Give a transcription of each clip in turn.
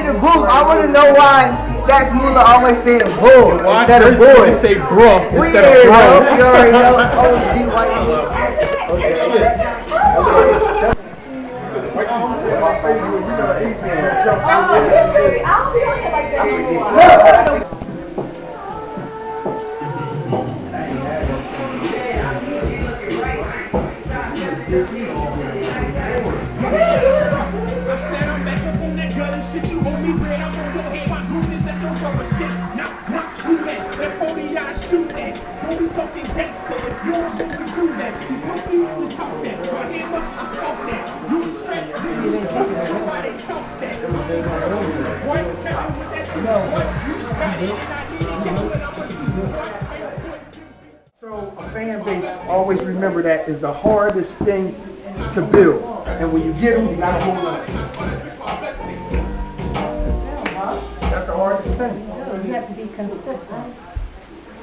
the group, I want to know why Stack Mula always saying bull instead of boy. Say bro instead of bro. You already know. OG white Mula. Okay. So a fan base, always remember that, is the hardest thing to build. And when you get them, you gotta hold on. That's the hardest thing. You have to be consistent.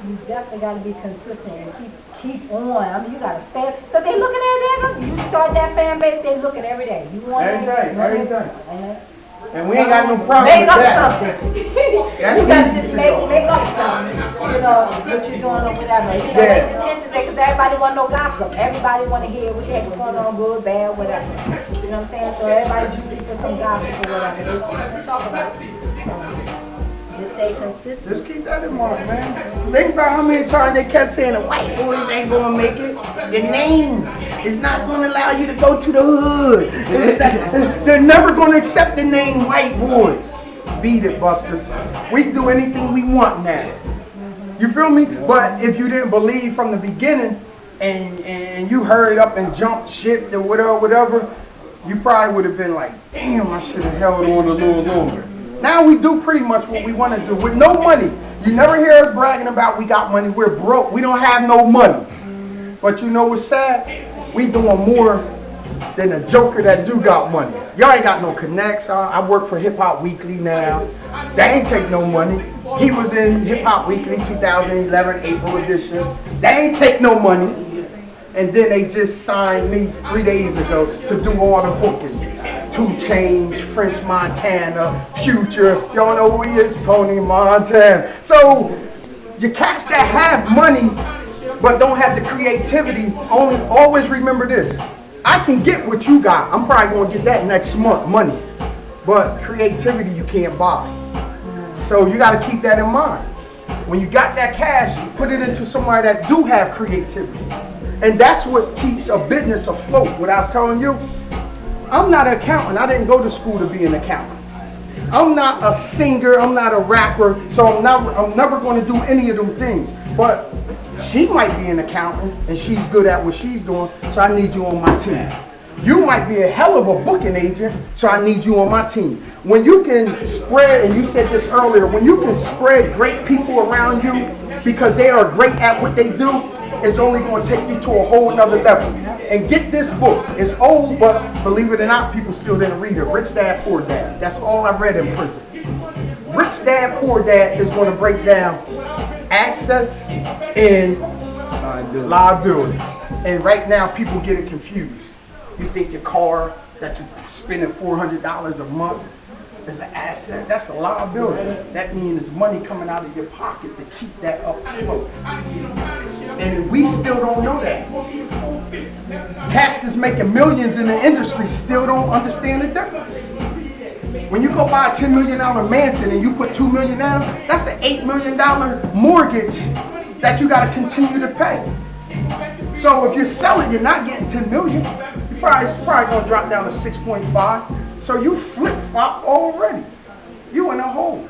You definitely got to be consistent and keep on. I mean, you got to stay. Because they looking at it. You start that fan base, they looking every day. You want every day. And we ain't got no problem with that. Make up something. You got to make up something. You know, what you're doing or whatever. You know, make the tensions there because everybody want no gossip. Everybody want to hear what the heck is going on, good, bad, whatever. You know what I'm saying? So everybody juicy for some gossip or whatever. Let's talk about it. Just stay consistent. Just keep that in mind, man. Think about how many times they kept saying the white boys ain't gonna make it. The name is not gonna allow you to go to the hood. They're never gonna accept the name white boys. Beat it, busters. We can do anything we want now. You feel me? But if you didn't believe from the beginning and you hurried up and jumped ship or whatever, you probably would have been like, damn, I should have held on a little longer. Now we do pretty much what we want to do with no money. You never hear us bragging about we got money. We're broke. We don't have no money. But you know what's sad? We doing more than a joker that do got money. Y'all ain't got no connects. I work for Hip Hop Weekly now. They ain't take no money. He was in Hip Hop Weekly 2011 April edition. They ain't take no money. And then they just signed me 3 days ago to do all the booking. 2 Chainz, French Montana, Future, y'all know who he is? Tony Montana. So, you cats that have money but don't have the creativity, always remember this. I can get what you got. I'm probably going to get that next month, money. But creativity you can't buy. So you got to keep that in mind. When you got that cash, you put it into somebody that do have creativity. And that's what keeps a business afloat. What I was telling you, I'm not an accountant. I didn't go to school to be an accountant. I'm not a singer. I'm not a rapper. So I'm never going to do any of them things. But she might be an accountant and she's good at what she's doing. So I need you on my team. You might be a hell of a booking agent. So I need you on my team. When you can spread, and you said this earlier, when you can spread great people around you because they are great at what they do, it's only going to take you to a whole nother level. And get this book. It's old, but believe it or not, people still didn't read it. Rich Dad, Poor Dad. That's all I read in prison. Rich Dad, Poor Dad is going to break down access and liability. And right now, people get it confused. You think your car that you're spending $400 a month is an asset. That's a liability. That means it's money coming out of your pocket to keep that up afloat. And we still don't know that. Cats that's making millions in the industry still don't understand the difference. When you go buy a $10 million mansion and you put $2 million down, that's an $8 million mortgage that you got to continue to pay. So if you're selling, you're not getting $10 million. It's probably going to drop down to 6.5. So you flip-flop already. You in a hole.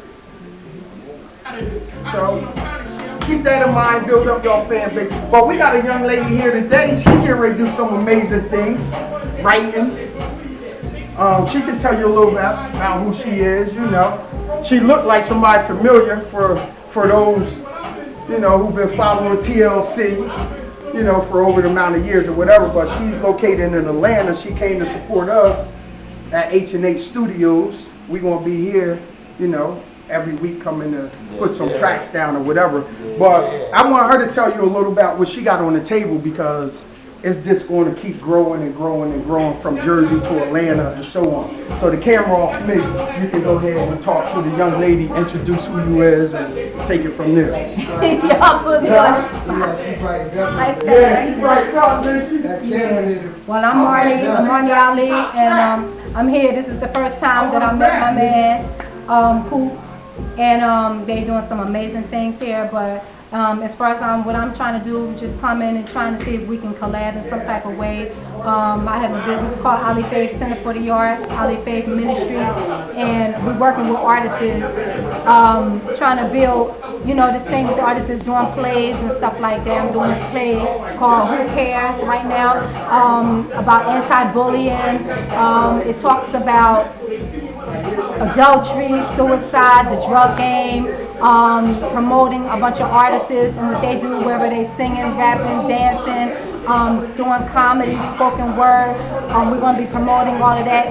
So keep that in mind, build up your fan base. But we got a young lady here today. She getting ready to do some amazing things. Writing. She can tell you a little bit about who she is, you know. She looked like somebody familiar for those, you know, who've been following TLC, you know, for over the amount of years or whatever. But she's located in Atlanta. She came to support us at H&H Studios. We're going to be here, you know, every week coming to put some tracks down or whatever. But I want her to tell you a little about what she got on the table, because it's just going to keep growing and growing and growing from Jersey to Atlanta and so on. So the camera off me, you can go ahead and talk to the young lady, introduce who you is, and take it from there. Y'all put me on. Well, I'm Marni Ali, and I'm here. This is the first time that I met my man, Coop, and they doing some amazing things here. But as far as what I'm trying to do, just come in and trying to see if we can collab in some type of way. I have a business called Ali Faith Center for the Arts, Ali Faith Ministry, and we're working with artists, trying to build, you know, this thing with artists doing plays and stuff like that. I'm doing a play called Who Cares right now, about anti-bullying. It talks about adultery, suicide, the drug game, promoting a bunch of artists and what they do, whether they singing, rapping, dancing, doing comedy, spoken word. We're going to be promoting all of that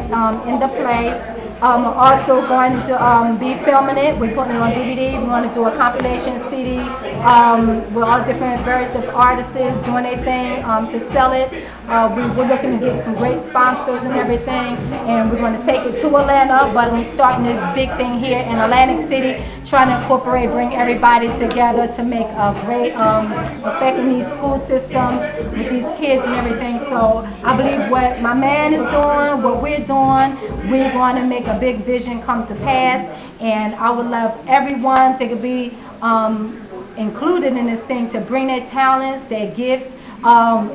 in the play. We're also going to be filming it. We're putting it on DVD. We're going to do a compilation CD with all different various artists doing their thing to sell it. We're looking to get some great sponsors and everything, and we're going to take it to Atlanta, but we're starting this big thing here in Atlantic City, trying to incorporate, bring everybody together to make a great effect in these school systems with these kids and everything. So I believe what my man is doing, what we're doing, we're going to make a big vision come to pass, and I would love everyone to be included in this thing, to bring their talents, their gifts,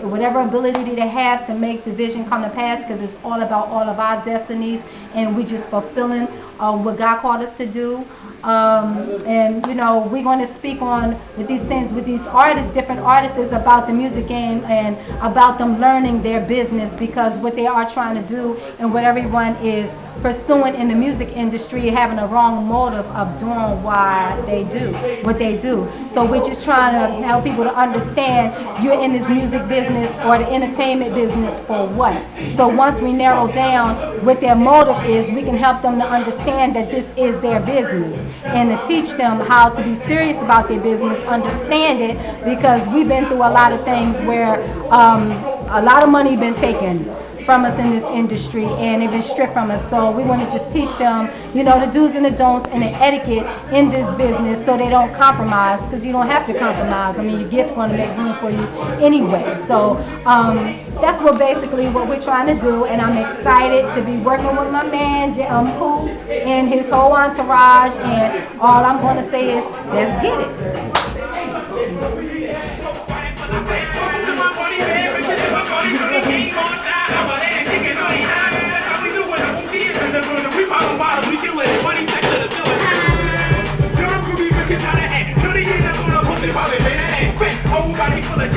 whatever ability they have to make the vision come to pass, because it's all about all of our destinies, and we just fulfilling what God called us to do. And you know, we're going to speak on with these things with these artists, different artists, about the music game and about them learning their business, because what they are trying to do and what everyone is pursuing in the music industry, having a wrong motive of doing why they do what they do. So we're just trying to help people to understand you're in this music business or the entertainment business for what. So once we narrow down what their motive is, we can help them to understand that this is their business, and to teach them how to be serious about their business, understand it, because we've been through a lot of things where a lot of money been taken from us in this industry, and they've been stripped from us. So we want to just teach them, you know, the do's and the don'ts and the etiquette in this business, so they don't compromise, because you don't have to compromise. I mean, your gift's going to make room for you anyway. So that's basically what we're trying to do, and I'm excited to be working with my man, Coop, and his whole entourage, and all I'm going to say is, let's get it. Everybody full of